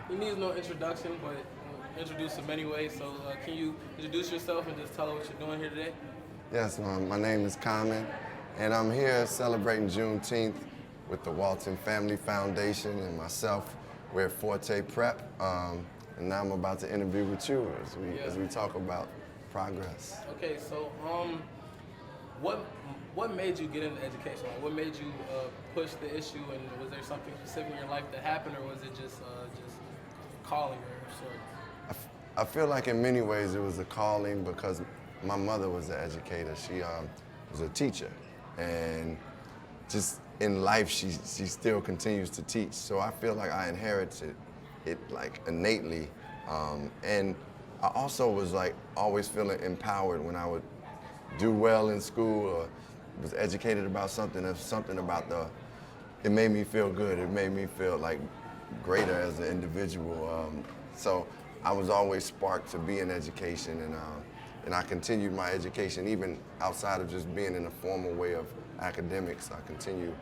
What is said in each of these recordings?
he needs no introduction, but introduce him anyway. So can you introduce yourself and just tell her what you're doing here today? Yes, my name is Common, and I'm here celebrating Juneteenth with the Walton Family Foundation and myself. We're at Forte Prep, and now I'm about to interview with you as we talk about progress. Okay, so what made you get into education? Like, what made you push the issue, and was there something specific in your life that happened, or was it just calling or sort? I feel like in many ways it was a calling because my mother was an educator. She was a teacher, and just in life she still continues to teach. So I feel like I inherited it like innately, and I also was like always feeling empowered when I would do well in school or was educated about something. There's something about it made me feel good. It made me feel like greater as an individual. So I was always sparked to be in education, and I continued my education even outside of just being in a formal way of academics. I continued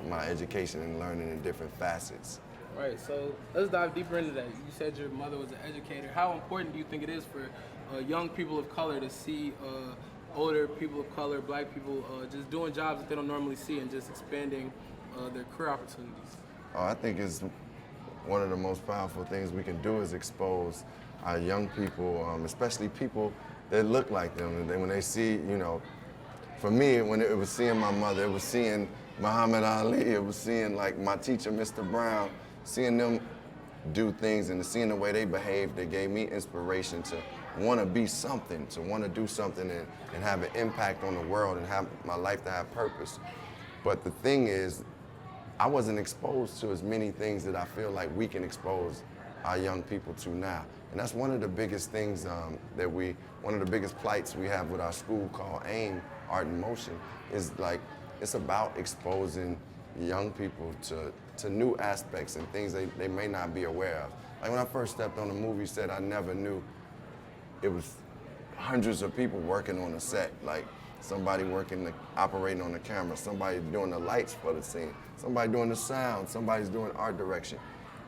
my education and learning in different facets. Right, so let's dive deeper into that. You said your mother was an educator. How important do you think it is for young people of color to see older people of color, black people, just doing jobs that they don't normally see and just expanding their career opportunities? Oh, I think it's one of the most powerful things we can do is expose our young people, especially people that look like them. And then when they see, for me, when it was seeing my mother, it was seeing Muhammad Ali, it was seeing like my teacher, Mr. Brown, seeing them do things and seeing the way they behaved, that gave me inspiration to want to be something, to want to do something and have an impact on the world and have my life to have purpose. But the thing is, I wasn't exposed to as many things that I feel like we can expose our young people to now. And that's one of the biggest things one of the biggest plights we have with our school called AIM, Art in Motion, is like, it's about exposing young people to new aspects and things they may not be aware of. Like when I first stepped on the movie set, I never knew it was hundreds of people working on the set, like somebody operating on the camera, somebody doing the lights for the scene, somebody doing the sound, somebody's doing art direction.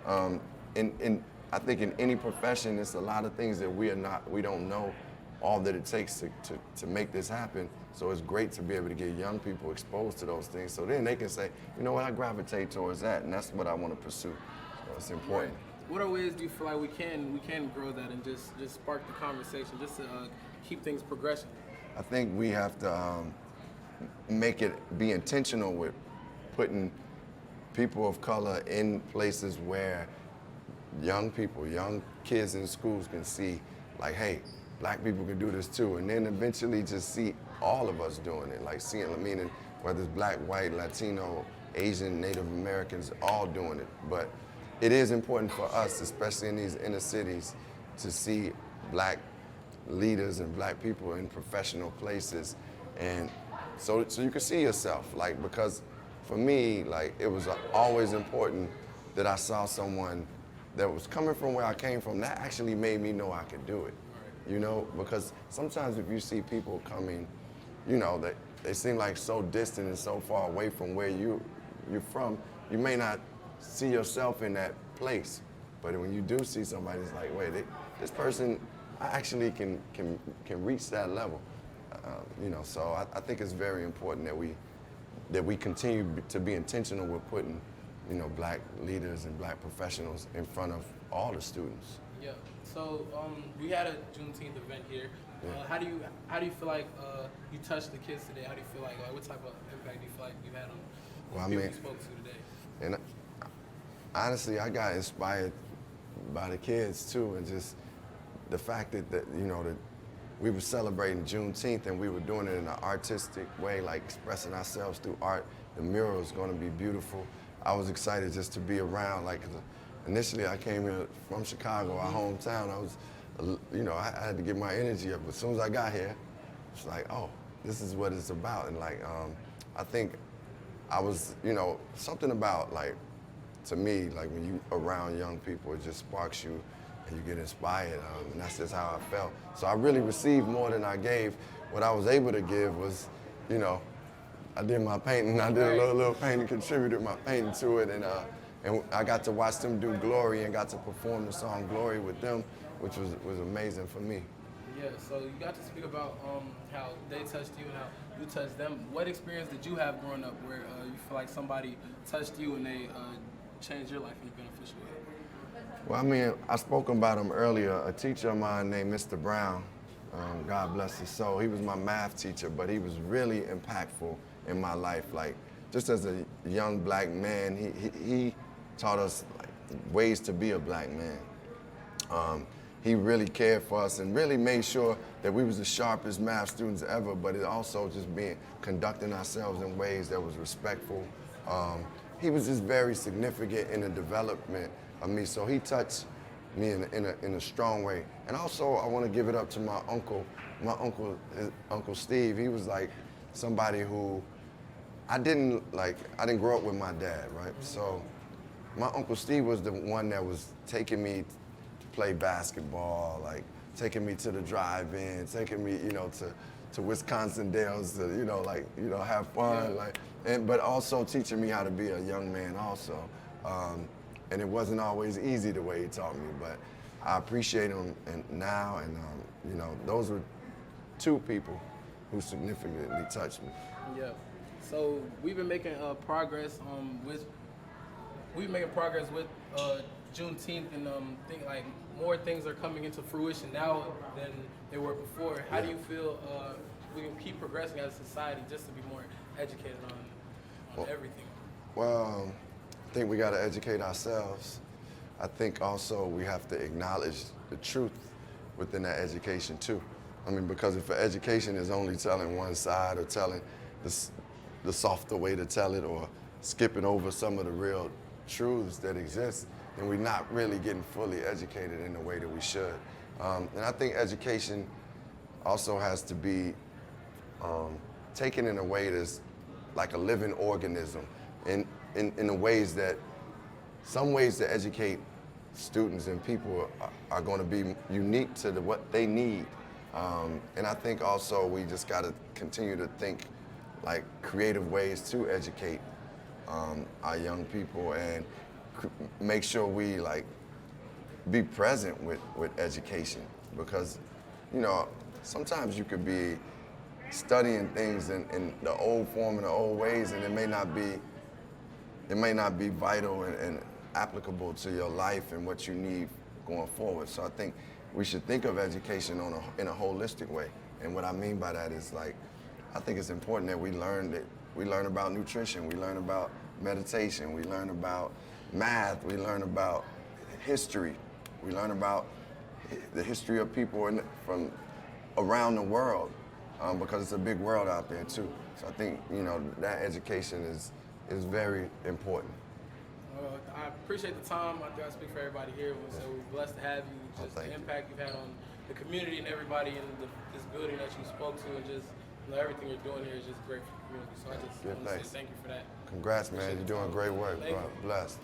I think in any profession, it's a lot of things that we don't know all that it takes to make this happen. So it's great to be able to get young people exposed to those things, so then they can say, you know what, I gravitate towards that, and that's what I want to pursue. So it's important. What are ways do you feel like we can grow that and just spark the conversation, just to keep things progressing? I think we have to make it be intentional with putting people of color in places where young kids in schools can see, like, hey, black people can do this too, and then eventually just see all of us doing it, like meaning whether it's black, white, Latino, Asian, Native Americans, all doing it. But it is important for us, especially in these inner cities, to see black leaders and black people in professional places, and so you can see yourself, like, because for me, like, it was always important that I saw someone that was coming from where I came from. That actually made me know I could do it, because sometimes if you see people coming, they seem like so distant and so far away from where you're from, you may not see yourself in that place. But when you do see somebody, it's like, wait, this person, I actually can reach that level. So I think it's very important that we continue to be intentional with putting, black leaders and black professionals in front of all the students. Yeah. So we had a Juneteenth event here. Yeah. How do you feel like you touched the kids today? How do you feel like what type of impact do you feel like you had on people you spoke to today? And honestly, I got inspired by the kids too, and just the fact that we were celebrating Juneteenth and we were doing it in an artistic way, like expressing ourselves through art. The mural is going to be beautiful. I was excited just to be around. Like, initially I came here from Chicago, our hometown. I had to get my energy up. But as soon as I got here, it's like, oh, this is what it's about. And like, I think I was, something about, like, to me, like when you around young people, it just sparks you and you get inspired, and that's just how I felt. So I really received more than I gave. What I was able to give was, I did my painting. I did a little painting, contributed my painting to it, and And I got to watch them do Glory and got to perform the song Glory with them, which was amazing for me. Yeah, so you got to speak about how they touched you and how you touched them. What experience did you have growing up where you feel like somebody touched you and they changed your life in a beneficial way? Well, I mean, I spoke about him earlier. A teacher of mine named Mr. Brown, God bless his soul. He was my math teacher, but he was really impactful in my life. Like, just as a young black man, he taught us like, ways to be a black man. He really cared for us and really made sure that we was the sharpest math students ever, but it also just conducting ourselves in ways that was respectful. He was just very significant in the development of me, so he touched me in a strong way. And also, I want to give it up to my uncle, Uncle Steve. He was like somebody who I didn't grow up with my dad, right? So my Uncle Steve was the one that was taking me to play basketball, like taking me to the drive-in, taking me, to Wisconsin Dells to, have fun, but also teaching me how to be a young man also. And it wasn't always easy the way he taught me, but I appreciate him now, and those were two people who significantly touched me. Yeah. So we've been making progress with Juneteenth, and think like more things are coming into fruition now than they were before. How do you feel we can keep progressing as a society just to be more educated on everything? Well, I think we got to educate ourselves. I think also we have to acknowledge the truth within that education too. I mean, because if education is only telling one side or telling the softer way to tell it or skipping over some of the real truths that exist, then we're not really getting fully educated in the way that we should. And I think education also has to be taken in a way that's like a living organism, in the ways that some ways to educate students and people are going to be unique to what they need. And I think also we just got to continue to think like creative ways to educate our young people and make sure we like be present with education, because sometimes you could be studying things in the old form and the old ways, and it may not be vital and applicable to your life and what you need going forward. So I think we should think of education in a holistic way. And what I mean by that is like, I think it's important that we learn about nutrition, we learn about meditation, we learn about math, we learn about history, we learn about the history of people from around the world, because it's a big world out there too. So I think that education is very important. I appreciate the time. I think I speak for everybody here. So we're blessed to have you. Just the impact you've had on the community and everybody in this building that you spoke to, and just everything you're doing here is just great for the community. So I just want to say thank you for that. Congrats, man. You're doing great work, bro. Blessed.